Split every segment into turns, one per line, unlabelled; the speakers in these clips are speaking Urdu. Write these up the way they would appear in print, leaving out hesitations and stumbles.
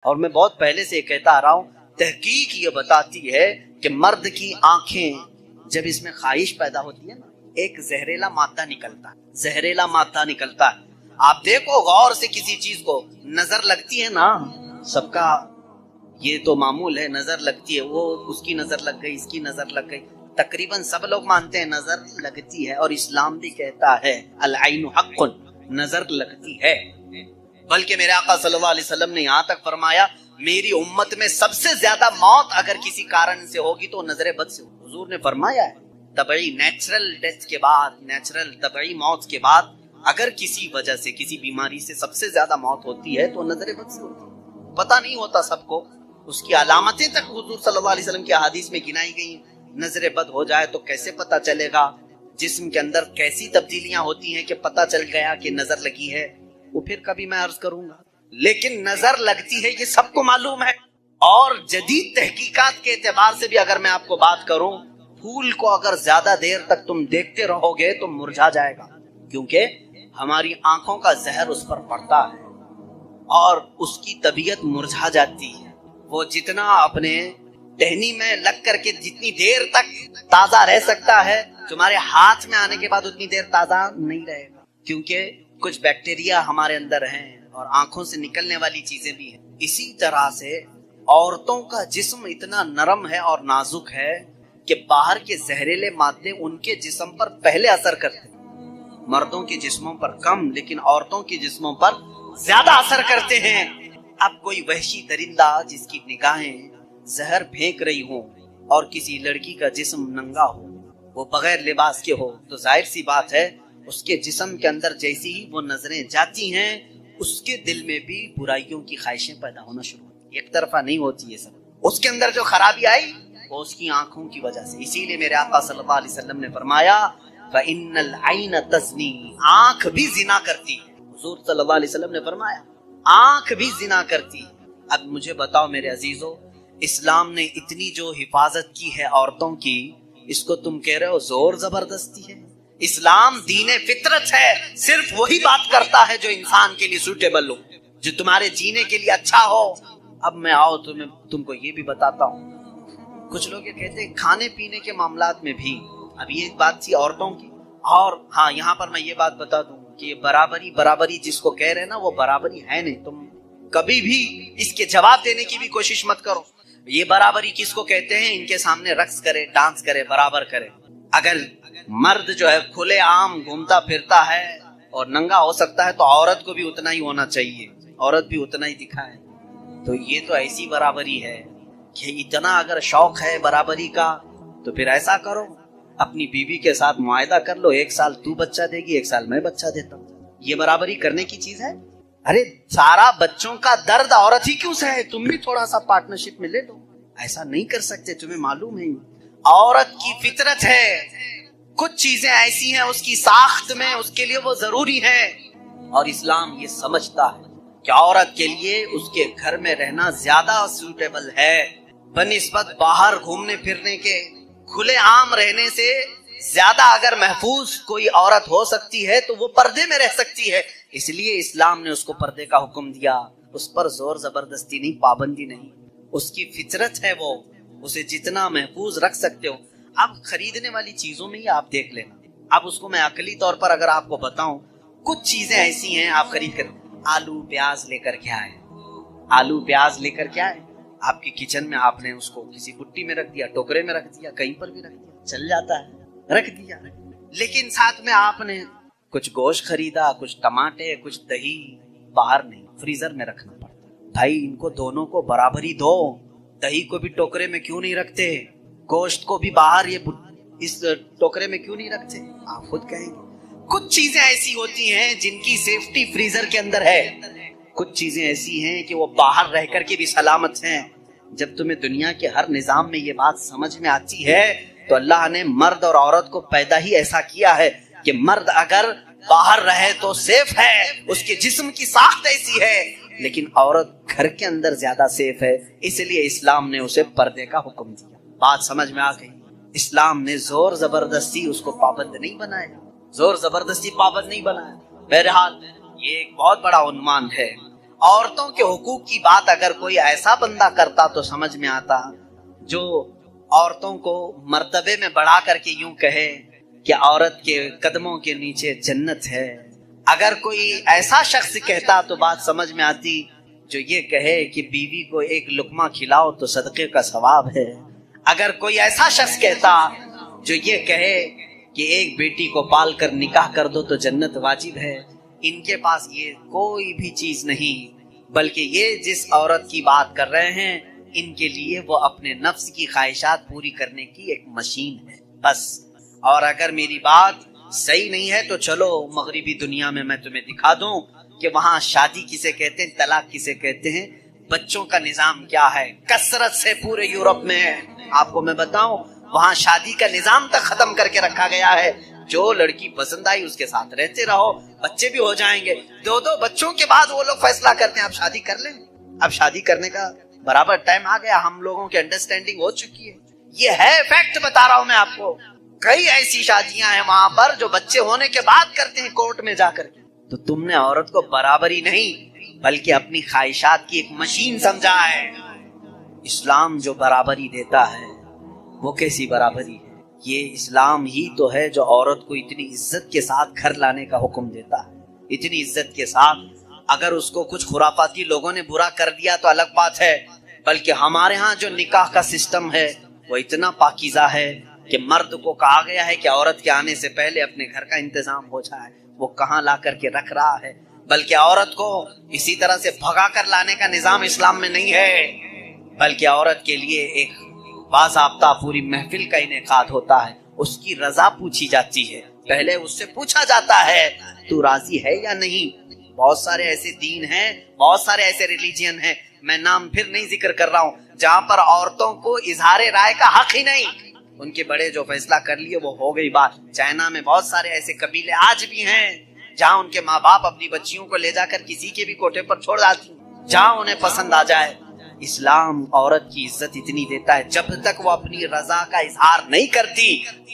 اور میں بہت پہلے سے کہتا آ رہا ہوں، تحقیق یہ بتاتی ہے کہ مرد کی آنکھیں جب اس میں خواہش پیدا ہوتی ہے نا، ایک زہریلا مادہ نکلتا ہے، زہریلا مادہ نکلتا ہے۔ آپ دیکھو غور سے کسی چیز کو، نظر لگتی ہے نا، سب کا یہ تو معمول ہے، نظر لگتی ہے، وہ اس کی نظر لگ گئی، اس کی نظر لگ گئی، تقریباً سب لوگ مانتے ہیں نظر لگتی ہے، اور اسلام بھی کہتا ہے العین حق، نظر لگتی ہے۔ بلکہ میرے آقا صلی اللہ علیہ وسلم نے یہاں تک فرمایا، میری امت میں سب سے زیادہ موت اگر کسی کارن سے ہوگی تو نظر بد سے ہوگی۔ حضور نے فرمایا ہے طبعی نیچرل ڈیتھ کے بعد، نیچرل طبعی موت کے بعد اگر کسی وجہ سے، کسی بیماری سے سب سے زیادہ موت ہوتی ہے تو نظر بد سے ہوتی ہے۔ پتہ نہیں ہوتا سب کو، اس کی علامتیں تک حضور صلی اللہ علیہ وسلم کی احادیث میں گنائی گئی ہیں۔ نظر بد ہو جائے تو کیسے پتہ چلے گا؟ جسم کے اندر کیسی تبدیلیاں ہوتی ہیں کہ پتہ چل گیا کہ نظر لگی ہے، وہ پھر کبھی میں عرض کروں گا۔ لیکن نظر لگتی ہے یہ سب کو معلوم ہے، اور جدید تحقیقات کے اعتبار سے بھی اگر میں آپ کو بات کروں، پھول کو اگر زیادہ دیر تک تم دیکھتے رہو گے تو مرجھا جائے گا، کیونکہ ہماری آنکھوں کا زہر اس پر پڑتا ہے اور اس کی طبیعت مرجھا جاتی ہے۔ وہ جتنا اپنے ٹہنی میں لگ کر کے جتنی دیر تک تازہ رہ سکتا ہے، تمہارے ہاتھ میں آنے کے بعد اتنی دیر تازہ نہیں رہے گا، کیونکہ کچھ بیکٹیریا ہمارے اندر ہیں اور آنکھوں سے نکلنے والی چیزیں بھی ہیں۔ اسی طرح سے عورتوں کا جسم اتنا نرم ہے اور نازک ہے کہ باہر کے زہریلے مادے ان کے جسم پر پہلے اثر کرتے ہیں، مردوں کے جسموں پر کم لیکن عورتوں کے جسموں پر زیادہ اثر کرتے ہیں۔ اب کوئی وحشی درندہ جس کی نگاہیں زہر پھینک رہی ہوں اور کسی لڑکی کا جسم ننگا ہو، وہ بغیر لباس کے ہو، تو ظاہر سی بات ہے اس کے جسم کے اندر جیسی ہی وہ نظریں جاتی ہیں، اس کے دل میں بھی برائیوں کی خواہشیں پیدا ہونا شروع ہوتی، ایک طرفہ نہیں ہوتی یہ سب۔ اس کے اندر جو خرابی آئی وہ اس کی آنکھوں کی وجہ سے۔ اسی لیے میرے آقا صلی اللہ علیہ وسلم نے فرمایا فَإِنَّ الْعَيْنَ تَزْنِي، آنکھ بھی زنا کرتی ہے۔ حضور صلی اللہ علیہ وسلم نے فرمایا آنکھ بھی زنا کرتی ہے۔ اب مجھے بتاؤ میرے عزیزو، اسلام نے اتنی جو حفاظت کی ہے عورتوں کی، اس کو تم کہہ رہے ہو زور زبردستی ہے؟ اسلام دین فطرت ہے، صرف وہی بات کرتا ہے جو انسان کے لیے سوٹیبل ہو، جو تمہارے جینے کے لیے اچھا ہو۔ اب میں آؤ تم کو یہ بھی بتاتا ہوں، کچھ لوگ یہ کہتے ہیں کھانے پینے کے معاملات میں بھی، اب یہ بات تھی عورتوں کی، اور ہاں یہاں پر میں یہ بات بتا دوں کہ یہ برابری جس کو کہہ رہے ہیں نا، وہ برابری ہے نہیں۔ تم کبھی بھی اس کے جواب دینے کی بھی کوشش مت کرو۔ یہ برابری کس کو کہتے ہیں؟ ان کے سامنے رقص کرے، ڈانس کرے، برابر کرے۔ اگر مرد جو ہے کھلے عام گھومتا پھرتا ہے اور ننگا ہو سکتا ہے تو عورت کو بھی اتنا ہی ہونا چاہیے، عورت بھی اتنا ہی دکھائے۔ تو یہ تو ایسی برابری ہے کہ اتنا اگر شوق ہے برابری کا تو پھر ایسا کرو، اپنی بیوی کے ساتھ معاہدہ کر لو، 1 سال تو بچہ دے گی، 1 سال میں بچہ دیتا ہوں۔ یہ برابری کرنے کی چیز ہے؟ ارے سارا بچوں کا درد عورت ہی کیوں سہے؟ تم بھی تھوڑا سا پارٹنرشپ میں لے لو۔ ایسا نہیں کر سکتے، تمہیں معلوم ہے عورت کی فطرت ہے، کچھ چیزیں ایسی ہیں اس کی ساخت میں، اس کے لیے وہ ضروری ہے، اور اسلام یہ سمجھتا ہے کہ عورت کے لیے اس کے گھر میں رہنا زیادہ سوٹیبل ہے بنسبت باہر گھومنے پھرنے کے۔ کھلے عام رہنے سے زیادہ اگر محفوظ کوئی عورت ہو سکتی ہے تو وہ پردے میں رہ سکتی ہے، اس لیے اسلام نے اس کو پردے کا حکم دیا۔ اس پر زور زبردستی نہیں، پابندی نہیں، اس کی فطرت ہے، وہ اسے جتنا محفوظ رکھ سکتے ہو۔ اب خریدنے والی چیزوں میں ہی آپ دیکھ لینا، اب اس کو میں عقلی طور پر اگر آپ کو بتاؤں، کچھ چیزیں ایسی ہیں آپ خرید کر، آلو پیاز لے کر کے آئے، آلو پیاز لے کر کے آئے، آپ کی کچن میں آپ نے اس کو کسی بٹی میں رکھ دیا، ٹوکرے میں رکھ دیا، کہیں پر بھی رکھ دیا، چل جاتا ہے، رکھ دیا۔ لیکن ساتھ میں آپ نے کچھ گوشت خریدا، کچھ ٹماٹے، کچھ دہی، باہر نہیں، فریزر میں رکھنا پڑتا۔ بھائی ان کو دونوں کو برابری دو، دہی کو بھی ٹوکرے میں کیوں نہیں رکھتے؟ گوشت کو بھی باہر یہ اس ٹوکرے میں کیوں نہیں رکھتے؟ آپ خود کہیں گے۔ کچھ چیزیں ایسی ہوتی ہیں جن کی سیفٹی فریزر کے اندر ہے، کچھ چیزیں ایسی ہیں کہ وہ باہر رہ کر کے بھی سلامت ہیں۔ جب تمہیں دنیا کے ہر نظام میں یہ بات سمجھ میں آتی ہے تو اللہ نے مرد اور عورت کو پیدا ہی ایسا کیا ہے کہ مرد اگر باہر رہے تو سیف ہے، اس کے جسم کی ساخت ایسی ہے، لیکن عورت گھر کے اندر زیادہ سیف ہے، اس لیے اسلام نے اسے پردے کا حکم دیا۔ بات سمجھ میں آ گئی؟ اسلام نے زور زبردستی اس کو پابند نہیں بنایا، زور زبردستی پابند نہیں بنایا۔ بہرحال یہ ایک بہت بڑا عنوان ہے، عورتوں کے حقوق کی بات اگر کوئی ایسا بندہ کرتا تو سمجھ میں آتا جو عورتوں کو مرتبے میں بڑھا کر کے یوں کہے کہ عورت کے قدموں کے نیچے جنت ہے. اگر کوئی ایسا شخص کہتا تو بات سمجھ میں آتی جو یہ کہے کہ بیوی کو ایک لقمہ کھلاؤ تو صدقے کا ثواب ہے. اگر کوئی ایسا شخص کہتا جو یہ کہے کہ ایک بیٹی کو پال کر نکاح کر دو تو جنت واجب ہے. ان کے پاس یہ کوئی بھی چیز نہیں، بلکہ یہ جس عورت کی بات کر رہے ہیں ان کے لیے وہ اپنے نفس کی خواہشات پوری کرنے کی ایک مشین ہے بس. اور اگر میری بات صحیح نہیں ہے تو چلو مغربی دنیا میں تمہیں دکھا دوں کہ وہاں شادی کسے کہتے ہیں، طلاق کسے کہتے ہیں، بچوں کا نظام کیا ہے. کثرت سے پورے یورپ میں آپ کو میں بتاؤں وہاں شادی کا نظام تک ختم کر کے رکھا گیا ہے. جو لڑکی پسند آئی اس کے ساتھ رہتے رہو، بچے بھی ہو جائیں گے. 2 بچوں کے بعد وہ لوگ فیصلہ کرتے ہیں اب شادی کر لیں. اب شادی کرنے کا برابر ٹائم آ گیا، ہم لوگوں کی انڈرسٹینڈنگ ہو چکی ہے. یہ ہے فیکٹ بتا رہا ہوں میں آپ کو. کئی ایسی شادیاں ہیں وہاں پر جو بچے ہونے کے بعد کرتے ہیں کورٹ میں جا کر کے. تو تم نے عورت کو برابری نہیں بلکہ اپنی خواہشات کی ایک مشین سمجھا ہے. اسلام جو برابری دیتا ہے وہ کیسی برابری ہے؟ یہ اسلام ہی تو ہے جو عورت کو اتنی عزت کے ساتھ گھر لانے کا حکم دیتا ہے. اتنی عزت کے ساتھ. اگر اس کو کچھ خرافاتی لوگوں نے برا کر دیا تو الگ بات ہے، بلکہ ہمارے ہاں جو نکاح کا سسٹم ہے وہ اتنا پاکیزہ ہے کہ مرد کو کہا گیا ہے کہ عورت کے آنے سے پہلے اپنے گھر کا انتظام ہو جائے. وہ کہاں لا کر کے رکھ رہا ہے، بلکہ عورت کو اسی طرح سے بھگا کر لانے کا نظام اسلام میں نہیں ہے، بلکہ عورت کے لیے ایک باضابطہ پوری محفل کا انعقاد ہوتا ہے. اس کی رضا پوچھی جاتی ہے، پہلے اس سے پوچھا جاتا ہے تو راضی ہے یا نہیں. بہت سارے ایسے دین ہیں، بہت سارے ایسے ریلیجین ہیں، میں نام پھر نہیں ذکر کر رہا ہوں، جہاں پر عورتوں کو اظہار رائے کا حق ہی نہیں. ان کے بڑے جو فیصلہ کر لیے وہ ہو گئی بات. چائنا میں بہت سارے ایسے قبیلے آج بھی ہیں جہاں ان کے ماں باپ اپنی بچیوں کو لے جا کر کسی کے بھی کوٹھے پر چھوڑ جاتی جہاں انہیں پسند آ جائے. اسلام عورت کی عزت اتنی دیتا ہے جب تک وہ اپنی رضا کا اظہار نہیں کرتی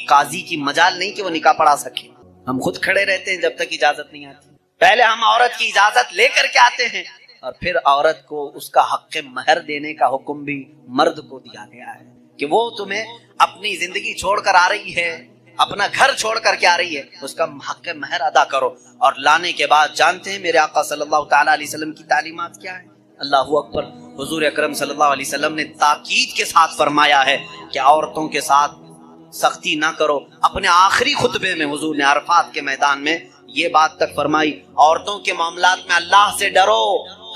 قاضی کی مجال نہیں کہ وہ نکاح پڑھا سکے. ہم خود کھڑے رہتے ہیں جب تک اجازت نہیں آتی. پہلے ہم عورت کی اجازت لے کر کے آتے ہیں اور پھر عورت کو اس کا حق مہر دینے کا حکم بھی مرد کو دیا گیا ہے کہ وہ تمہیں اپنی زندگی چھوڑ کر آ رہی ہے، اپنا گھر چھوڑ کر کے آ رہی ہے، اس کا حق مہر ادا کرو. اور لانے کے بعد جانتے ہیں میرے آقا صلی اللہ تعالی علیہ وسلم کی تعلیمات کیا ہے؟ اللہ اکبر. حضور اکرم صلی اللہ علیہ وسلم نے تاکید کے ساتھ فرمایا ہے کہ عورتوں کے ساتھ سختی نہ کرو. اپنے آخری خطبے میں حضور نے عرفات کے میدان میں یہ بات تک فرمائی، عورتوں کے معاملات میں اللہ سے ڈرو،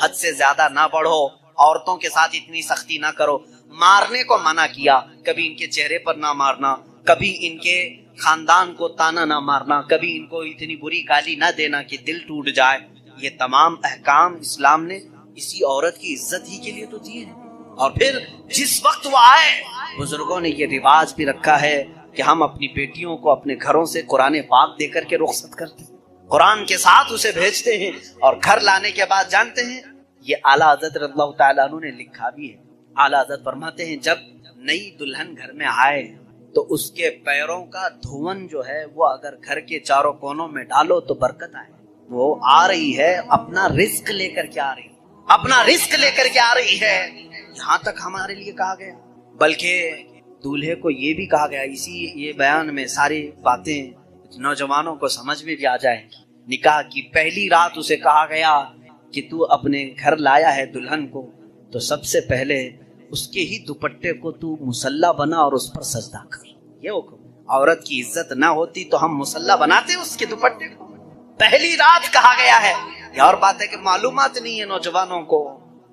حد سے زیادہ نہ بڑھو، عورتوں کے ساتھ اتنی سختی نہ کرو. مارنے کو منع کیا، کبھی ان کے چہرے پر نہ مارنا، کبھی ان کے خاندان کو تانا نہ مارنا، کبھی ان کو اتنی بری گالی نہ دینا کہ دل ٹوٹ جائے. یہ تمام احکام اسلام نے اسی عورت کی عزت ہی کے لیے تو دیے ہیں. اور پھر جس وقت وہ آئے بزرگوں نے یہ رواج بھی رکھا ہے کہ ہم اپنی بیٹیوں کو اپنے گھروں سے قرآن پاک دے کر کے رخصت کرتے ہیں، قرآن کے ساتھ اسے بھیجتے ہیں. اور گھر لانے کے بعد جانتے ہیں یہ اعلیٰ حضرت رضی اللہ تعالیٰ عنہ نے لکھا بھی ہے. اعلیٰ حضرت فرماتے ہیں جب نئی دلہن گھر میں آئے تو اس کے پیروں کا دھون جو ہے وہ اگر گھر کے چاروں کونوں میں ڈالو تو برکت آئے. وہ آ رہی ہے اپنا رزق لے کر کے آ رہی ہے، اپنا رزق لے کر کے آ رہی ہے. یہاں تک ہمارے لیے کہا گیا، بلکہ دولہے کو یہ بھی کہا گیا، اسی یہ بیان میں ساری باتیں نوجوانوں کو سمجھ میں بھی آ جائیں. نکاح کی پہلی رات اسے کہا گیا کہ تو اپنے گھر لایا ہے دلہن کو تو سب سے پہلے اس کے ہی دوپٹے کو تو مصلی بنا اور اس پر سجدہ کر. یہ حکم. عورت کی عزت نہ ہوتی تو ہم مصلی بناتے اس کے دوپٹے کو. پہلی رات کہا گیا ہے. یہ اور بات ہے کہ معلومات نہیں ہے نوجوانوں کو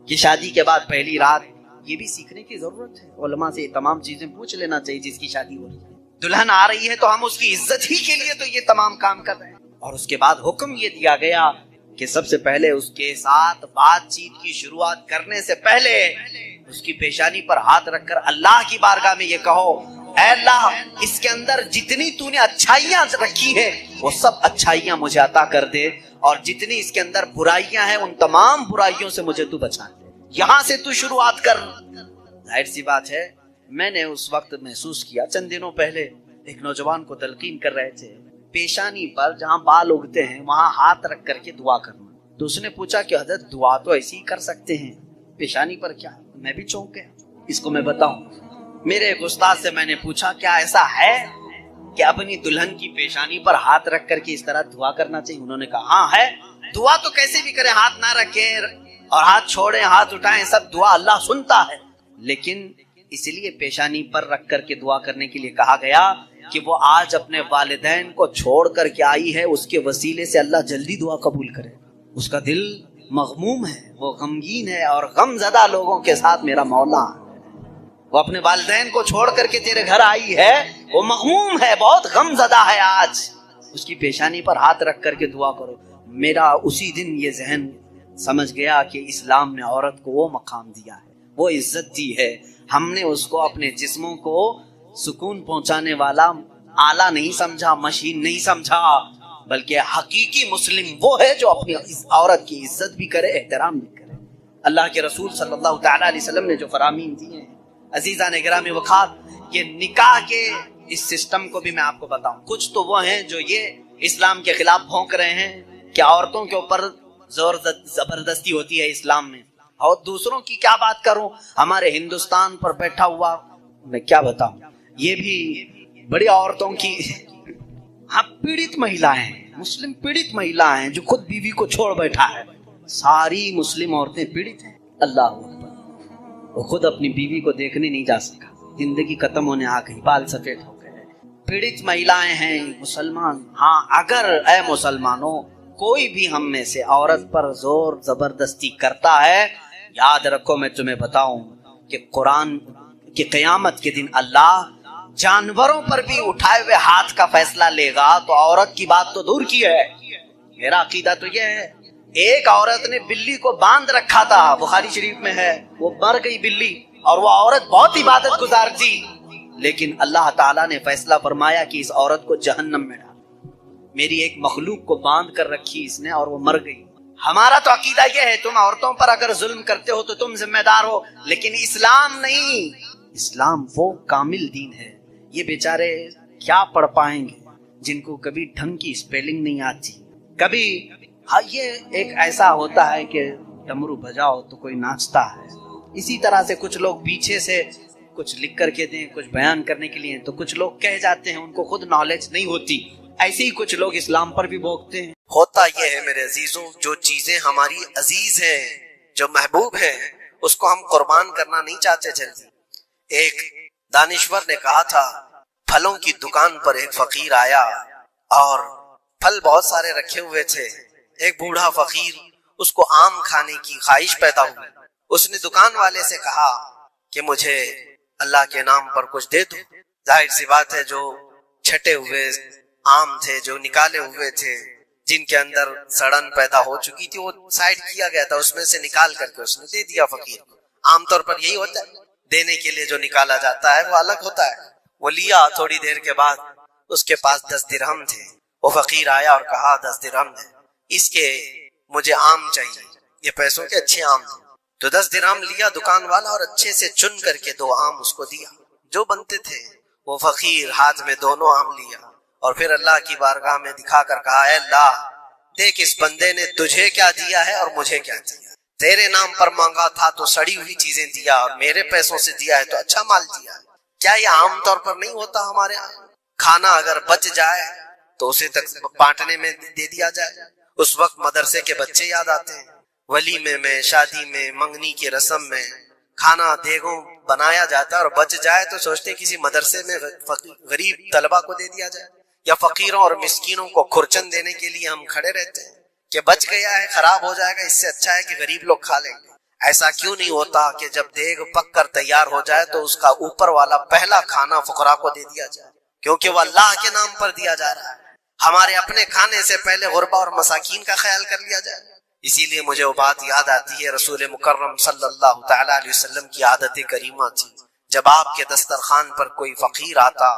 کہ شادی کے بعد پہلی رات، یہ بھی سیکھنے کی ضرورت ہے. علماء سے یہ تمام چیزیں پوچھ لینا چاہیے. جس کی شادی ہو رہی ہے، دلہن آ رہی ہے تو ہم اس کی عزت ہی کے لیے تو یہ تمام کام کر رہے ہیں. اور اس کے بعد حکم یہ دیا گیا کہ سب سے پہلے اس کے ساتھ بات چیت کی شروعات کرنے سے پہلے اس کی پیشانی پر ہاتھ رکھ کر اللہ کی بارگاہ میں یہ کہو، اے اللہ اس کے اندر جتنی تو نے اچھائیاں رکھی ہیں وہ سب اچھائیاں مجھے عطا کر دے، اور جتنی اس کے اندر برائیاں ہیں ان تمام برائیوں سے مجھے تو بچا دے. یہاں سے تو شروعات کر. ظاہر سی بات ہے میں نے اس وقت محسوس کیا، چند دنوں پہلے ایک نوجوان کو تلقین کر رہے تھے، پیشانی پر جہاں بال اگتے ہیں وہاں ہاتھ رکھ کر کے دعا کرنا. تو اس نے پوچھا کہ حضرت دعا تو ایسی ہی کر سکتے ہیں، پیشانی پر کیا؟ میں بھی چونک گیا۔ اس کو میں بتاؤں، میرے ایک استاد سے میں نے پوچھا کیا ایسا ہے کہ اپنی دلہن کی پیشانی پر ہاتھ رکھ کر کے اس طرح دعا کرنا چاہیے؟ انہوں نے کہا ہاں ہے، دعا تو کیسے بھی کریں، ہاتھ نہ رکھیں اور ہاتھ چھوڑیں، ہاتھ اٹھائیں، سب دعا اللہ سنتا ہے، لیکن اس لیے پیشانی پر رکھ کر کے دعا کرنے کے لیے کہا گیا کہ وہ آج اپنے والدین کو چھوڑ کر کے آئی ہے، اس کے وسیلے سے اللہ جلدی دعا قبول کرے۔ اس کا دل مغموم ہے، وہ غمگین ہے، اور غم زدہ لوگوں کے ساتھ میرا مولا ہے۔ وہ اپنے والدین کو چھوڑ کر کے تیرے گھر آئی ہے، وہ مغموم ہے، بہت غم زدہ ہے، آج اس کی پیشانی پر ہاتھ رکھ کر کے دعا کرو۔ میرا اسی دن یہ ذہن سمجھ گیا کہ اسلام نے عورت کو وہ مقام دیا ہے، وہ عزت دی ہے۔ ہم نے اس کو اپنے جسموں کو سکون پہنچانے والا آلہ نہیں سمجھا، مشین نہیں سمجھا، بلکہ حقیقی مسلم وہ ہے جو اپنی عورت کی عزت بھی کرے، احترام بھی کرے۔ اللہ کے رسول صلی اللہ تعالیٰ علیہ وسلم نے جو فرامین دیے ہیں، عزیزان گرامی وقار، یہ نکاح کے اس سسٹم کو بھی میں آپ کو بتاؤں۔ کچھ تو وہ ہیں جو یہ اسلام کے خلاف بھونک رہے ہیں کہ عورتوں کے اوپر زور زبردستی ہوتی ہے اسلام میں، اور دوسروں کی کیا بات کروں، ہمارے ہندوستان پر بیٹھا ہوا میں کیا بتاؤں، یہ بھی بڑی عورتوں کی ہاں پیڑت مہیلا ہیں، مسلم پیڑت مہیلا ہیں جو خود بیوی کو چھوڑ بیٹھا ہے۔ ساری مسلم عورتیں پیڑت ہیں، اللہ اکبر۔ وہ خود اپنی بیوی کو دیکھنے نہیں جا سکا، زندگی ختم ہونے آ گئی، بال سفید ہو گئے، پیڑت مہیلائیں ہیں مسلمان۔ ہاں اگر اے مسلمانوں کوئی بھی ہم میں سے عورت پر زور زبردستی کرتا ہے، یاد رکھو میں تمہیں بتاؤں کہ قرآن کی قیامت کے دن اللہ جانوروں پر بھی اٹھائے ہوئے ہاتھ کا فیصلہ لے گا، تو عورت کی بات تو دور کی ہے۔ میرا عقیدہ تو یہ ہے، ایک عورت نے بلی کو باندھ رکھا تھا، بخاری شریف میں ہے، وہ مر گئی بلی، اور وہ عورت بہت عبادت گزار تھی، لیکن اللہ تعالیٰ نے فیصلہ فرمایا کہ اس عورت کو جہنم میں ڈال۔ میری ایک مخلوق کو باندھ کر رکھی اس نے اور وہ مر گئی۔ ہمارا تو عقیدہ یہ ہے تم عورتوں پر اگر ظلم کرتے ہو تو تم ذمہ دار ہو، لیکن اسلام نہیں۔ اسلام وہ کامل دین ہے۔ یہ بیچارے کیا پڑھ پائیں گے جن کو کبھی ڈھنگ کی اسپیلنگ نہیں آتی، کبھی ہاں یہ ایک ایسا ہوتا ہے کہ ڈمرو بجاؤ تو کوئی ناچتا ہے، اسی طرح سے کچھ لوگ پیچھے سے کچھ لکھ کر کے دیں، کچھ بیان کرنے کے لیے، تو کچھ لوگ کہہ جاتے ہیں، ان کو خود نالج نہیں ہوتی۔ ایسے ہی کچھ لوگ اسلام پر بھی بھونکتے ہیں۔
ہوتا یہ ہے میرے عزیزوں، جو چیزیں ہماری عزیز ہیں، جو محبوب ہیں، اس کو ہم قربان کرنا نہیں چاہتے جلدی۔ ایک دانشور نے کہا تھا، پھلوں کی دکان پر ایک فقیر آیا اور پھل بہت سارے رکھے ہوئے تھے۔ ایک بوڑھا فقیر، اس کو آم کھانے کی خواہش پیدا ہوئی۔ اس نے دکان والے سے کہا کہ مجھے اللہ کے نام پر کچھ دے دو۔ ظاہر سی بات ہے، جو چھٹے ہوئے آم تھے، جو نکالے ہوئے تھے، جن کے اندر سڑن پیدا ہو چکی تھی، وہ سائڈ کیا گیا تھا، اس میں سے نکال کر کے اس نے دے دیا فقیر کو۔ عام طور پر یہی ہوتا ہے، دینے کے لیے جو نکالا جاتا ہے وہ الگ ہوتا ہے۔ وہ لیا، تھوڑی دیر کے بعد اس کے پاس 10 درہم تھے۔ وہ فقیر آیا اور کہا 10 درہم ہے، اس کے مجھے آم چاہیے، یہ پیسوں کے اچھے آم تھے۔ تو 10 درہم لیا دکان والا اور اچھے سے چن کر کے 2 آم اس کو دیا جو بنتے تھے۔ وہ فقیر ہاتھ میں دونوں آم لیا اور پھر اللہ کی بارگاہ میں دکھا کر کہا، اے اللہ، دیکھ اس بندے نے تجھے کیا دیا ہے اور مجھے کیا دیا۔ تیرے نام پر مانگا تھا تو سڑی ہوئی چیزیں دیا، اور میرے پیسوں سے دیا ہے تو اچھا مال دیا۔ کیا یہ عام طور پر نہیں ہوتا ہمارے ہاں؟ کھانا اگر بچ جائے تو اسے تک بانٹنے میں دے دیا جائے۔ اس وقت مدرسے کے بچے یاد آتے ہیں، ولیمے میں، شادی میں، منگنی کی رسم میں کھانا دیگوں بنایا جاتا ہے اور بچ جائے تو سوچتے کسی مدرسے میں غریب طلبہ کو دے دیا جائے، یا فقیروں اور مسکینوں کو کھرچن دینے کے لیے ہم کھڑے رہتے ہیں کہ بچ گیا ہے، خراب ہو جائے گا، اس سے اچھا ہے کہ غریب لوگ کھا لیں گے۔ ایسا کیوں نہیں ہوتا کہ جب دیگ پک کر تیار ہو جائے تو اس کا اوپر والا پہلا کھانا فقراء کو دے دیا جائے، کیونکہ وہ اللہ کے نام پر دیا جا رہا ہے۔ ہمارے اپنے کھانے سے پہلے غربا اور مساکین کا خیال کر لیا جائے۔ اسی لیے مجھے وہ بات یاد آتی ہے، رسول مکرم صلی اللہ تعالی علیہ وسلم کی عادت کریمہ تھی، جب آپ کے دسترخوان پر کوئی فقیر آتا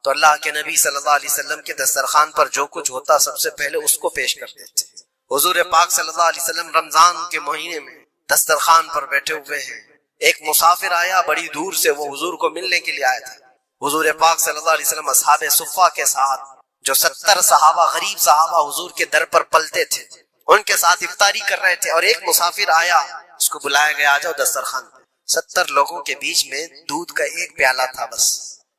تو اللہ کے نبی صلی اللہ علیہ وسلم کے دسترخوان پر جو کچھ ہوتا سب سے پہلے اس کو پیش کر دیتے۔ حضور پاک صلی اللہ علیہ وسلم رمضان کے مہینے میں دسترخوان پر بیٹھے ہوئے ہیں، ایک مسافر آیا بڑی دور سے، وہ حضور کو ملنے کے لیے آیا تھا۔ حضور پاک صلی اللہ علیہ وسلم اصحاب صفہ کے ساتھ، جو 70 صحابہ غریب صحابہ حضور کے در پر پلتے تھے، ان کے ساتھ افطاری کر رہے تھے، اور ایک مسافر آیا، اس کو بلایا گیا، آ جاؤ دسترخوان پہ۔ 70 لوگوں کے بیچ میں دودھ کا ایک پیالہ تھا بس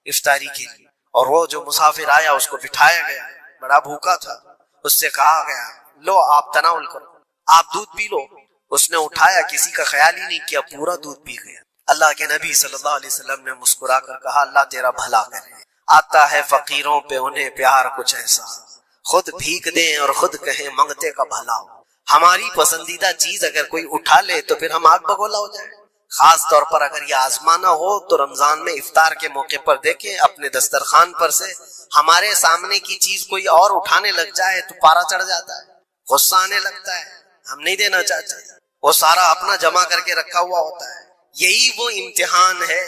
افطاری کے لیے، اور وہ جو مسافر آیا اس کو بٹھایا گیا، بڑا بھوکا تھا، اس سے کہا گیا لو آپ تناول کرو، آپ دودھ پی لو۔ اس نے اٹھایا، کسی کا خیال ہی نہیں کیا، پورا دودھ پی گیا۔ اللہ کے نبی صلی اللہ علیہ وسلم نے مسکرا کر کہا اللہ تیرا بھلا کرے، آتا ہے فقیروں پہ انہیں پیار کچھ ایسا، خود بھیک دیں اور خود کہیں منگتے کا بھلا ہو۔ ہماری پسندیدہ چیز اگر کوئی اٹھا لے تو پھر ہم آگ بگولا ہو جائیں۔ خاص طور پر اگر یہ آزمانا ہو تو رمضان میں افطار کے موقع پر دیکھیں اپنے دسترخوان پر سے ہمارے سامنے کی چیز کوئی اور اٹھانے لگ جائے تو پارا چڑھ جاتا ہے، غصہ آنے لگتا ہے، ہم نہیں دینا چاہتے، وہ سارا اپنا جمع کر کے رکھا ہوا ہوتا ہے۔ یہی وہ امتحان ہے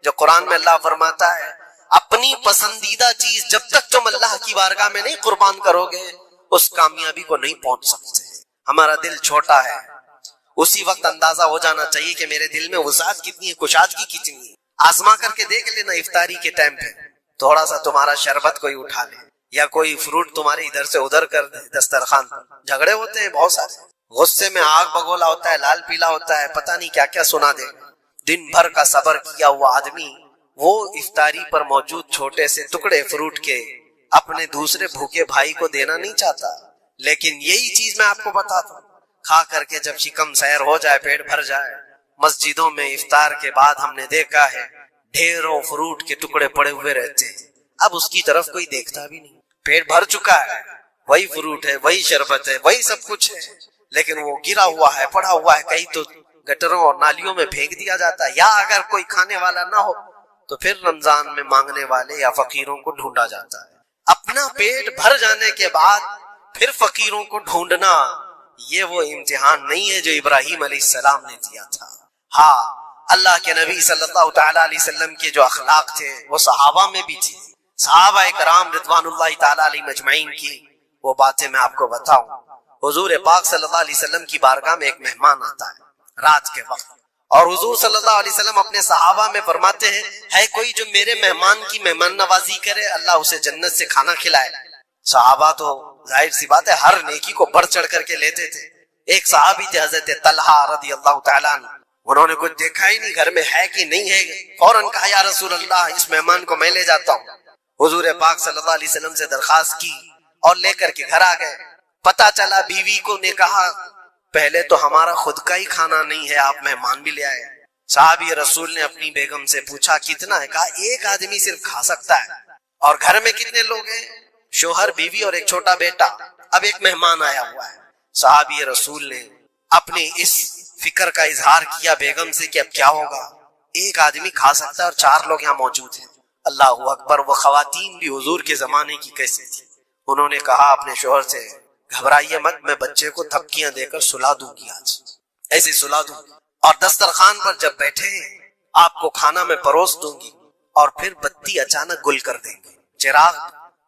جو قرآن میں اللہ فرماتا ہے اپنی پسندیدہ چیز جب تک تم اللہ کی بارگاہ میں نہیں قربان کرو گے اس کامیابی کو نہیں پہنچ سکتے۔ ہمارا دل چھوٹا ہے، اسی وقت اندازہ ہو جانا چاہیے کہ میرے دل میں وسعت کتنی ہے، کشادگی کتنی ہے۔ آزما کر کے دیکھ لینا افطاری کے ٹائم پہ تھوڑا سا تمہارا شربت کوئی اٹھا لے یا کوئی فروٹ تمہارے ادھر سے ادھر کر دے دسترخوان پر۔ جھگڑے ہوتے ہیں بہت سارے، غصے میں آگ بگولا ہوتا ہے، لال پیلا ہوتا ہے، پتہ نہیں کیا کیا سنا دے گا۔ دن بھر کا صبر کیا ہوا آدمی وہ افطاری پر موجود چھوٹے سے ٹکڑے فروٹ کے اپنے دوسرے بھوکے بھائی کو دینا نہیں چاہتا، لیکن یہی چیز میں آپ کو بتاتا ہوں، کھا کر کے جب شکم سیر ہو جائے، پیٹ بھر جائے، مسجدوں میں افطار کے بعد ہم نے دیکھا ہے ڈھیروں فروٹ کے ٹکڑے پڑے ہوئے رہتے ہیں، اب اس کی طرف کوئی دیکھتا بھی نہیں، پیٹ بھر چکا ہے، وہی فروٹ ہے، وہی شربت ہے، وہی سب کچھ ہے، لیکن وہ گرا ہوا ہے، پڑا ہوا ہے، کہیں تو گٹروں اور نالیوں میں پھینک دیا جاتا ہے، یا اگر کوئی کھانے والا نہ ہو تو پھر رمضان میں مانگنے والے یا فقیروں کو ڈھونڈا جاتا ہے۔ اپنا پیٹ بھر جانے کے بعد پھر فقیروں کو ڈھونڈنا، یہ وہ امتحان نہیں ہے جو ابراہیم علیہ السلام نے دیا تھا۔ ہاں، اللہ کے نبی صلی اللہ تعالی علیہ وسلم کے جو اخلاق تھے وہ صحابہ میں بھی تھے۔ صحابہ کرام رضوان اللہ تعالی علیہ مجمعین کی وہ باتیں میں آپ کو بتاؤں۔ حضور پاک صلی اللہ علیہ وسلم کی بارگاہ میں ایک مہمان آتا ہے رات کے وقت، اور حضور صلی اللہ علیہ وسلم اپنے صحابہ میں فرماتے ہیں ہے کوئی جو میرے مہمان کی مہمان نوازی کرے اللہ اسے جنت سے کھانا کھلائے۔ صحابہ تو ظاہر سی بات ہے ہر نیکی کو بڑھ چڑھ کر کے لیتے تھے۔ ایک صحابی تھے حضرت طلحہ رضی اللہ تعالیٰ عنہ، انہوں نے کچھ دیکھا ہی نہیں گھر میں ہے کہ نہیں ہے، فوراً کہا یا رسول اللہ اس مہمان کو میں لے جاتا ہوں۔ حضور پاک صلی اللہ علیہ وسلم سے درخواست کی اور لے کر کے گھر آ گئے۔ پتا چلا بیوی کو نے کہا پہلے تو ہمارا خود کا ہی کھانا نہیں ہے، آپ مہمان بھی لے آئے۔ صحابی رسول نے اپنی بیگم سے پوچھا کتنا ہے، کہا ایک آدمی صرف کھا سکتا ہے۔ اور گھر میں کتنے لوگ ہیں؟ شوہر، بیوی اور ایک چھوٹا بیٹا، اب ایک مہمان آیا ہوا ہے۔ صحابی رسول نے اپنی اس فکر کا اظہار کیا بیگم سے کہ اب کیا ہوگا، ایک آدمی کھا سکتا ہے اور 4 لوگ یہاں موجود ہیں۔ اللہ اکبر، وہ خواتین بھی حضور کے زمانے کی کیسے تھی۔ انہوں نے کہا اپنے شوہر سے گھبرائیے مت، میں بچے کو تھپکیاں دے کر سلا دوں گی، آج ایسے سلا دوں گی، اور دسترخوان پر جب بیٹھے آپ کو کھانا میں پروس دوں گی، اور پھر بتی اچانک گل کر دیں گے، چراغ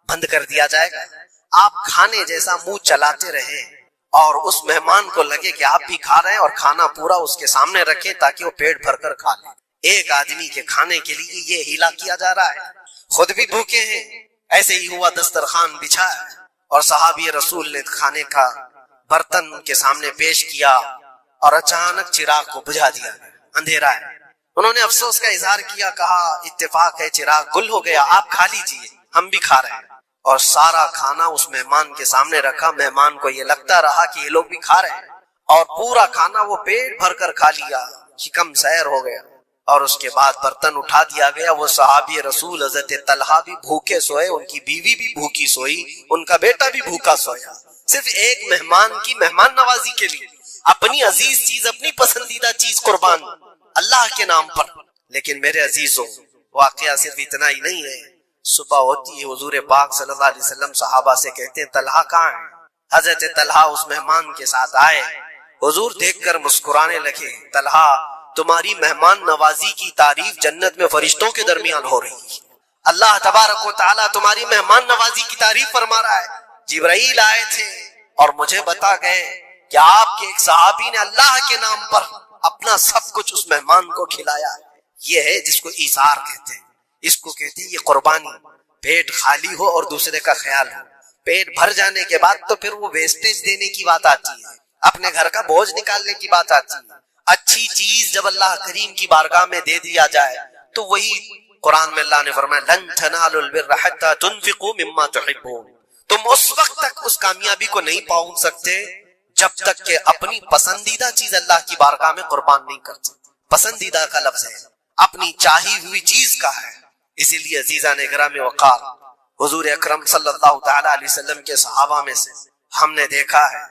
بند کر دیا جائے گا، آپ کھانے جیسا منہ چلاتے رہیں اور اس مہمان کو لگے کہ آپ بھی کھا رہے ہیں، اور کھانا پورا اس کے سامنے رکھیں تاکہ وہ پیٹ بھر کر کھا لیں۔ ایک آدمی کے کھانے کے لیے یہ ہیلا کیا جا رہا ہے، خود بھی بھوکے ہیں۔ ایسے ہی ہوا، دسترخوان بچھا اور صحابی رسول نے کھانے کا برتن ان کے سامنے پیش کیا اور اچانک چراغ کو بجھا دیا، اندھیرا ہے۔ انہوں نے افسوس کا اظہار کیا، کہا اتفاق ہے چراغ گل ہو گیا، آپ کھا لیجئے، ہم بھی کھا رہے ہیں۔ اور سارا کھانا اس مہمان کے سامنے رکھا، مہمان کو یہ لگتا رہا کہ یہ لوگ بھی کھا رہے ہیں، اور پورا کھانا وہ پیٹ بھر کر کھا لیا، شکم سیر ہو گیا۔ اور اس کے بعد برتن اٹھا دیا گیا، وہ صحابی رسول حضرت طلحہ بھی بھوکے سوئے، ان کی بیوی بھی بھوکی سوئی، ان کا بیٹا بھی بھوکا سویا، صرف ایک مہمان کی مہمان نوازی کے لیے اپنی عزیز چیز، اپنی پسندیدہ چیز قربان اللہ کے نام پر۔ لیکن میرے عزیزوں، واقعہ صرف اتنا ہی نہیں ہے۔ صبح ہوتی ہے، حضور پاک صلی اللہ علیہ وسلم صحابہ سے کہتے ہیں طلحہ کہاں ہے؟ حضرت طلحہ اس مہمان کے ساتھ آئے، حضور دیکھ کر مسکرانے لگے، طلحہ تمہاری مہمان نوازی کی تعریف جنت میں فرشتوں کے درمیان ہو رہی ہے، اللہ تبارک و تعالیٰ تمہاری مہمان نوازی کی تعریف فرما رہا ہے۔ جبرائیل آئے تھے اور مجھے بتا گئے کہ آپ کے ایک صحابی نے اللہ کے نام پر اپنا سب کچھ اس مہمان کو کھلایا۔ یہ ہے جس کو ایثار کہتے ہیں، اس کو کہتے ہیں یہ قربانی، پیٹ خالی ہو اور دوسرے کا خیال ہو۔ پیٹ بھر جانے کے بعد تو پھر وہ ویسٹیج دینے کی بات آتی ہے، اپنے گھر کا بوجھ نکالنے کی بات آتی ہے۔ اچھی چیز جب اللہ کریم کی بارگاہ میں دے دیا جائے تو وہی قرآن میں اللہ نے فرمایا لن تنالوا البر حتى تنفقوا مما تحبون، تم اس وقت تک اس کامیابی کو نہیں پہنچ سکتے جب تک کہ اپنی پسندیدہ چیز اللہ کی بارگاہ میں قربان نہیں کرتے۔ پسندیدہ کا لفظ ہے، اپنی چاہی ہوئی چیز کا ہے۔ اسی لیے عزیزان گرامی وقار، حضور اکرم صلی اللہ تعالی علیہ وسلم کے صحابہ میں سے ہم نے دیکھا ہے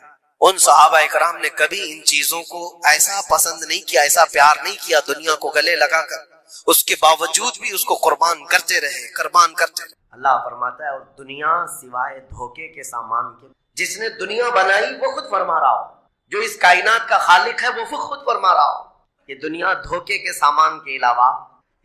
ان صحابہ اکرام نے کبھی ان چیزوں کو ایسا پسند نہیں کیا، ایسا پیار نہیں کیا دنیا کو گلے لگا کر، اس کے باوجود بھی اس کو قربان کرتے رہے، قربان کرتے رہے۔
اللہ فرماتا ہے اور دنیا سوائے دھوکے کے سامان کے، جس نے دنیا بنائی وہ خود فرما رہا ہو، جو اس کائنات کا خالق ہے وہ خود فرما رہا ہو، یہ دنیا دھوکے کے سامان کے علاوہ،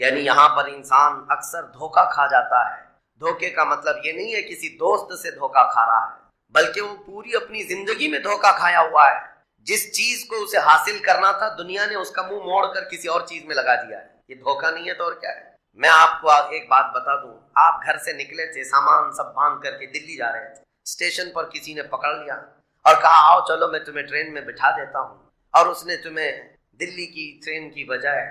یعنی یہاں پر انسان اکثر دھوکا کھا جاتا ہے۔ دھوکے کا مطلب یہ نہیں ہے کسی دوست سے دھوکا کھا رہا ہے، بلکہ وہ پوری اپنی زندگی میں دھوکا کھایا ہوا ہے۔ جس چیز کو اسے حاصل کرنا تھا دنیا نے اس کا منہ موڑ کر کسی اور چیز میں لگا دیا ہے۔ یہ دھوکا نہیں ہے تو اور کیا ہے؟ میں آپ کو ایک بات بتا دوں، آپ گھر سے نکلے تھے، سامان سب باندھ کر کے دلی جا رہے تھے، اسٹیشن پر کسی نے پکڑ لیا اور کہا آؤ چلو میں تمہیں ٹرین میں بٹھا دیتا ہوں، اور اس نے تمہیں دلی کی ٹرین کی بجائے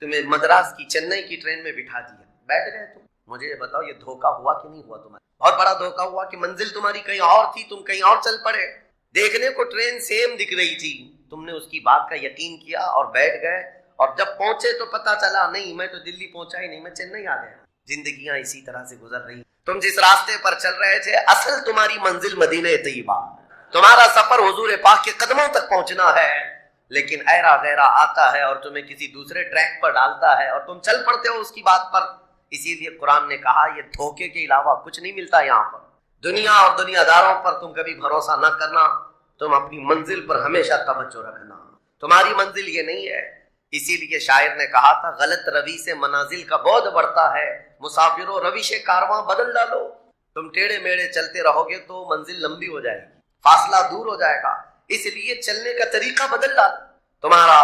تمہیں مدراس کی چنئی کی ٹرین میں بٹھا دیا، بیٹھ گئے تم۔ مجھے بتاؤ یہ دھوکا ہوا کہ نہیں ہوا تمہارا؟ بہت بڑا دھوکا ہوا کہ منزل تمہاری کہیں اور تھی، تم کہیں اور چل پڑے، دیکھنے کو ٹرین سیم دکھ رہی تھی، تم نے اس کی بات کا یقین کیا اور بیٹھ گئے، اور جب پہنچے تو پتا چلا نہیں میں تو دلی پہنچا ہی نہیں، میں چنئی آ گیا۔ زندگیاں اسی طرح سے گزر رہی، تم جس راستے پر چل رہے تھے اصل تمہاری منزل مدینہ طیبہ، تمہارا سفر حضور پاک کے قدموں تک پہنچنا ہے، لیکن ایرا غیرہ آتا ہے اور تمہیں کسی دوسرے ٹریک پر ڈالتا ہے اور تم چل پڑتے ہو اس کی بات پر۔ اسی لیے قرآن نے کہا یہ دھوکے کے علاوہ کچھ نہیں ملتا یہاں پر۔ دنیا اور دنیا داروں پر تم کبھی بھروسہ نہ کرنا، تم اپنی منزل پر ہمیشہ توجہ رکھنا، تمہاری منزل یہ نہیں ہے۔ اسی لیے شاعر نے کہا تھا غلط روی سے منازل کا بعد بڑھتا ہے، مسافروں روش کارواں بدل ڈالو۔ تم ٹیڑھے میڑھے چلتے رہو گے تو منزل لمبی ہو جائے گی، فاصلہ دور ہو جائے گا، اس لیے چلنے کا طریقہ بدل ڈالو، تمہارا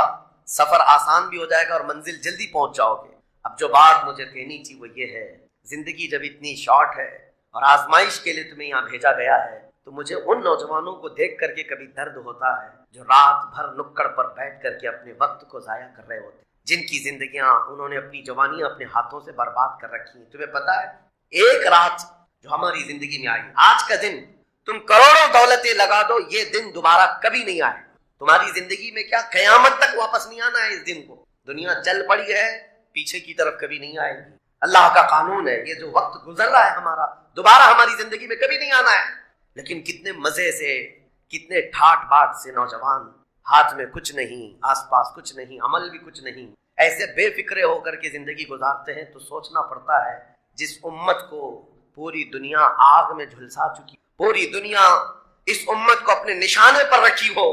سفر آسان بھی ہو جائے گا اور منزل جلدی پہنچ جاؤ گے۔ اب جو بات مجھے کہنی تھی وہ یہ ہے، زندگی جب اتنی شارٹ ہے اور آزمائش کے لیے تمہیں یہاں بھیجا گیا ہے تو مجھے ان نوجوانوں کو دیکھ کر کے کبھی درد ہوتا ہے جو رات بھر نکڑ پر بیٹھ کر کے اپنے وقت کو ضائع کر رہے ہوتے، جن کی زندگیاں انہوں نے اپنی جوانیاں اپنے ہاتھوں سے برباد کر رکھی ہیں۔ تمہیں پتا ہے ایک رات جو ہماری زندگی میں آئی، آج کا دن تم کروڑوں دولتیں لگا دو، یہ دن دوبارہ کبھی نہیں آئے، تمہاری زندگی میں کیا قیامت تک واپس نہیں آنا ہے اس دن کو۔ دنیا چل پڑی ہے، پیچھے کی طرف کبھی نہیں آئے گی، اللہ کا قانون ہے، یہ جو وقت گزر رہا ہے ہمارا دوبارہ ہماری زندگی میں کبھی نہیں آنا ہے۔ لیکن کتنے مزے سے، کتنے ٹھاٹ باٹ سے نوجوان، ہاتھ میں کچھ نہیں، آس پاس کچھ نہیں، عمل بھی کچھ نہیں، ایسے بے فکرے ہو کر کے زندگی گزارتے ہیں۔ تو سوچنا پڑتا ہے جس امت کو پوری دنیا آگ میں جھلسا چکی، پوری دنیا اس امت کو اپنے نشانے پر رکھی ہو،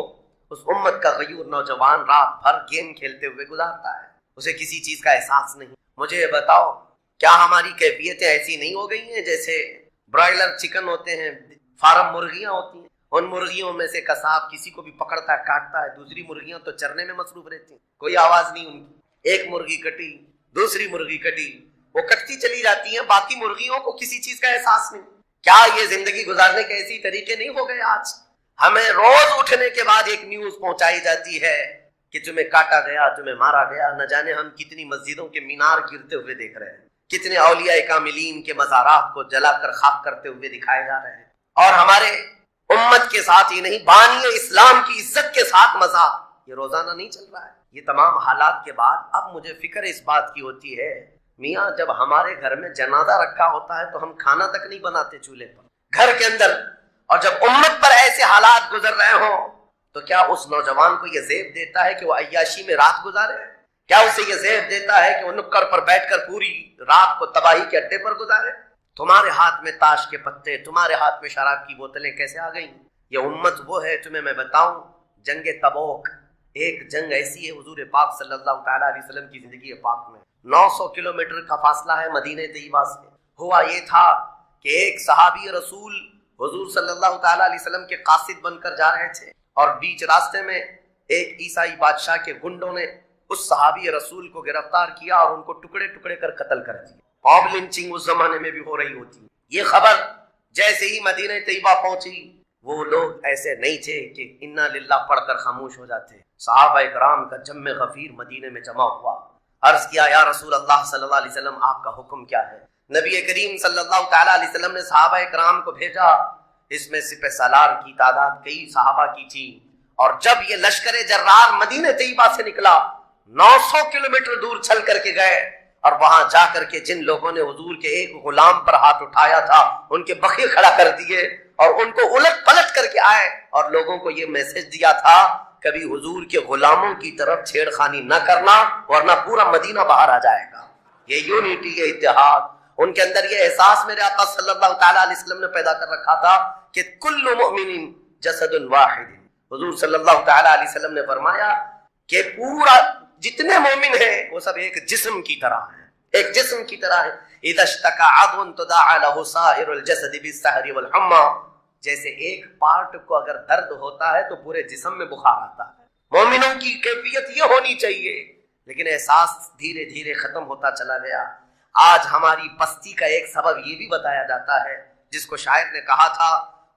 اس امت کا غیور نوجوان رات بھر گیم کھیلتے ہوئے گزارتا ہے، اسے کسی چیز کا احساس نہیں۔ مجھے بتاؤ کیا ہماری کیفیتیں ایسی نہیں ہو گئی ہیں جیسے برائلر چکن ہوتے ہیں، فارم مرغیاں ہوتی ہیں، ان مرغیوں میں سے قصاب کسی کو بھی پکڑتا ہے کاٹتا ہے، دوسری مرغیاں تو چرنے میں مصروف رہتی ہیں، کوئی آواز نہیں ان کی، ایک مرغی کٹی دوسری مرغی کٹی، وہ کٹتی چلی جاتی ہیں، باقی مرغیوں کو کسی چیز کا احساس نہیں۔ کیا یہ زندگی گزارنے کے ایسی طریقے نہیں ہو گئے؟ آج ہمیں روز اٹھنے کے بعد ایک نیوز پہنچائی جاتی ہے کہ تمہیں کاٹا گیا، تمہیں مارا گیا۔ نہ جانے ہم کتنی مسجدوں کے مینار گرتے ہوئے دیکھ رہے ہیں، کتنے اولیاء کاملین کے مزارات کو جلا کر خاک کرتے ہوئے دکھائے جا رہے ہیں، اور ہمارے امت کے ساتھ ہی نہیں بانی اسلام کی عزت کے ساتھ مذاق، یہ روزانہ نہیں چل رہا ہے۔ یہ تمام حالات کے بعد اب مجھے فکر اس بات کی ہوتی ہے میاں جب ہمارے گھر میں جنازہ رکھا ہوتا ہے تو ہم کھانا تک نہیں بناتے چولہے پر گھر کے اندر، اور جب امت پر ایسے حالات گزر رہے ہوں تو کیا اس نوجوان کو یہ زیب دیتا ہے کہ وہ عیاشی میں رات گزارے؟ کیا اسے یہ زیب دیتا ہے کہ وہ نکڑ پر بیٹھ کر پوری رات کو تباہی کے اڈے پر گزارے؟ تمہارے ہاتھ میں تاش کے پتے، تمہارے ہاتھ میں شراب کی بوتلیں کیسے آ گئیں؟ یہ امت وہ ہے، تمہیں میں بتاؤں جنگ تبوک ایک جنگ ایسی ہے حضور پاک صلی اللہ تعالیٰ علیہ وسلم کی زندگی پاک میں 900 کلومیٹر کا فاصلہ ہے مدینہ طیبہ سے۔ ہوا یہ تھا کہ ایک صحابی رسول حضور صلی اللہ تعالیٰ علیہ وسلم کے قاصد بن کر جا رہے تھے، اور بیچ راستے میں ایک عیسائی بادشاہ کے گنڈوں نے اس صحابی رسول کو گرفتار کیا اور ان کو ٹکڑے ٹکڑے کر قتل کر دیا۔ موب لنچنگ اس زمانے میں بھی ہو رہی ہوتی ہے۔ یہ خبر
جیسے ہی مدینہ طیبہ پہنچی وہ لوگ ایسے نہیں تھے کہ انا للہ پڑھ کر خاموش ہو جاتے. صحابہ کرام کا جم غفیر مدینے میں جمع ہوا. عرض کیا یا رسول اللہ صلی اللہ علیہ وسلم آپ کا حکم کیا ہے؟ نبی کریم صلی اللہ تعالی علیہ وسلم نے صحابہ کرام کو بھیجا. اس میں سپہ سالار کی تعداد کئی صحابہ کی تھی. اور جب یہ لشکر جرار مدینہ طیبہ سے نکلا 900 کلومیٹر دور چل کر کے گئے اور وہاں جا کر کے جن لوگوں نے حضور کے ایک غلام پر ہاتھ اٹھایا تھا ان کے بخے کھڑا کر دیے اور ان کو الٹ پلٹ کر کے آئے اور لوگوں کو یہ میسج دیا تھا کبھی حضور کے غلاموں کی طرف چھیڑخانی نہ کرنا ورنہ پورا مدینہ باہر آ جائے گا. یہ یونٹی، یہ اتحاد، ان کے اندر یہ احساس میرے آقا صلی اللہ تعالی علیہ وسلم نے پیدا کر رکھا تھا کہ کل مؤمن جسد واحد. حضور صلی اللہ تعالی علیہ وسلم نے فرمایا کہ پورا جتنے مومن ہیں وہ سب ایک جسم کی طرح ہیں، ایک جسم کی طرح ہے. اذا اشتکى عضو تداعى له سائر الجسد بالسهر والحمى. جیسے ایک پارٹ کو اگر درد ہوتا ہے تو پورے جسم میں بخار آتا ہے. مومنوں کی کیفیت یہ ہونی چاہیے. لیکن احساس دھیرے دھیرے ختم ہوتا چلا گیا. آج ہماری پستی کا ایک سبب یہ بھی بتایا جاتا ہے جس کو شاعر نے کہا تھا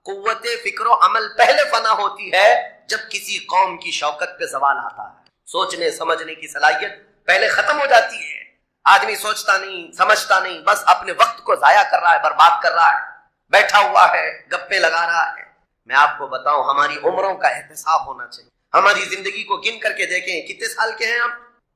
قوت فکر و عمل پہلے فنا ہوتی ہے جب کسی قوم کی شوکت پہ زوال آتا ہے. سوچنے سمجھنے کی صلاحیت پہلے ختم ہو جاتی ہے. آدمی سوچتا نہیں، سمجھتا نہیں، بس اپنے وقت کو ضائع کر رہا ہے، برباد کر رہا ہے، بیٹھا ہوا ہے، گپے لگا رہا ہے. میں آپ کو بتاؤں ہماری عمروں کا احتساب ہونا چاہیے. ہماری زندگی کو گن کر کے دیکھیں کتنے سال کے ہیں ہم.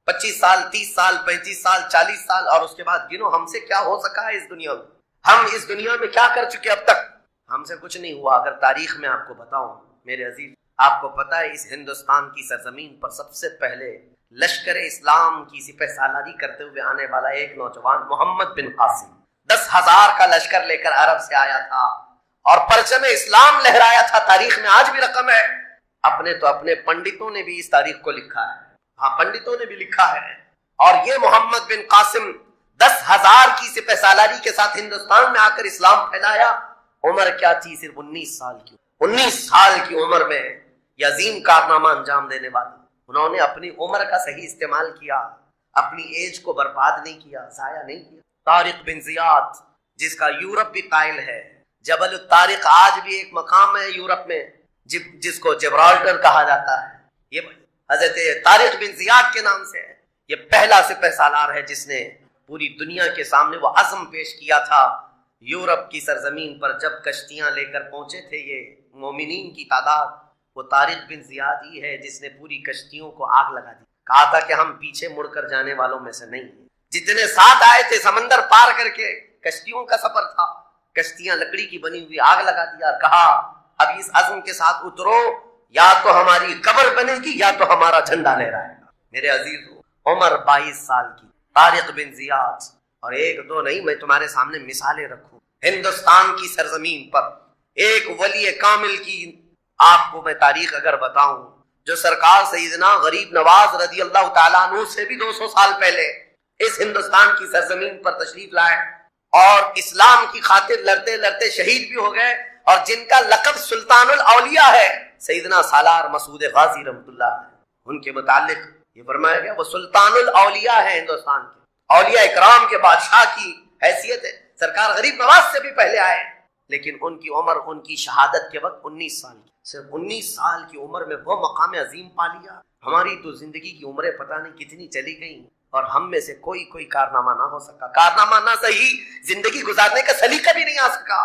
25 سال، 30 سال، 35 سال، 40 سال، اور اس کے بعد گنو ہم سے کیا ہو سکا ہے اس دنیا میں. ہم اس دنیا میں کیا کر چکے اب تک؟ ہم سے کچھ نہیں ہوا. اگر تاریخ میں آپ کو بتاؤں میرے عزیز، آپ کو پتا ہے اس ہندوستان کی سرزمین پر سب سے پہلے لشکر اسلام کی سپہ سالاری کرتے ہوئے آنے والا ایک نوجوان محمد بن قاسم 10,000 کا لشکر لے کر عرب سے آیا تھا اور پرچم اسلام لہرایا تھا. تاریخ میں آج بھی رقم ہے. اپنے پنڈتوں نے بھی اس تاریخ کو لکھا ہے. ہاں، پنڈتوں نے بھی لکھا ہے. اور یہ محمد بن قاسم 10,000 کی سپہ سالاری کے ساتھ ہندوستان میں آ کر اسلام پھیلایا. عمر کیا تھی؟ صرف 19 سال کی. 19 سال کی عمر میں یہ عظیم کارنامہ انجام دینے والا. انہوں نے اپنی عمر کا صحیح استعمال کیا، اپنی ایج کو برباد نہیں کیا، ضائع نہیں کیا. طارق بن زیاد جس کا یورپ بھی قائل ہے، جبل الطارق آج بھی ایک مقام ہے یورپ میں جس کو جبرالٹر کہا جاتا ہے. یہ حضرت طارق بن زیاد کے نام سے ہے. یہ پہلا سپہ سالار ہے جس نے پوری دنیا کے سامنے وہ عزم پیش کیا تھا. یورپ کی سرزمین پر جب کشتیاں لے کر پہنچے تھے یہ مومنین کی تعداد، وہ طارق بن زیاد ہی ہے جس نے پوری کشتیوں کو آگ لگا دی. کہا تھا کہ ہم پیچھے مڑ کر جانے والوں میں سے نہیں ہیں. جتنے ساتھ آئے تھے سمندر پار کر کے، کشتیوں کا سفر تھا، کشتیاں لکڑی کی بنی ہوئی، آگ لگا دیا. کہا اب اس عزم کے ساتھ اترو، یا تو ہماری قبر بنے گی یا تو ہمارا جھنڈا لہرائے گا. میرے عزیزو، عمر 22 سال کی، طارق بن زیاد، اور ایک دو نہیں، میں تمہارے سامنے مثالیں رکھوں. ہندوستان کی سرزمین پر ایک ولی کامل کی آپ کو میں تاریخ اگر بتاؤں، جو سرکار سیدنا غریب نواز رضی اللہ تعالیٰ عنہ سے بھی 200 سال پہلے اس ہندوستان کی سرزمین پر تشریف لائے اور اسلام کی خاطر لڑتے لڑتے شہید بھی ہو گئے، اور جن کا لقب سلطان الاولیاء ہے، سیدنا سالار مسعود غازی رحمۃ اللہ علیہ. ان کے متعلق یہ فرمایا گیا وہ سلطان الاولیاء ہے. ہندوستان کے اولیاء اکرام کے بادشاہ کی حیثیت ہے. سرکار غریب نواز سے بھی پہلے آئے، لیکن ان کی عمر ان کی شہادت کے وقت 19 سال کی. صرف 19 سال کی عمر میں وہ مقام عظیم پا لیا. ہماری تو زندگی کی عمریں پتہ نہیں کتنی چلی گئیں اور ہم میں سے کوئی کارنامہ نہ ہو سکا. کارنامہ نہ صحیح، زندگی گزارنے کا سلیقہ بھی نہیں آ سکا.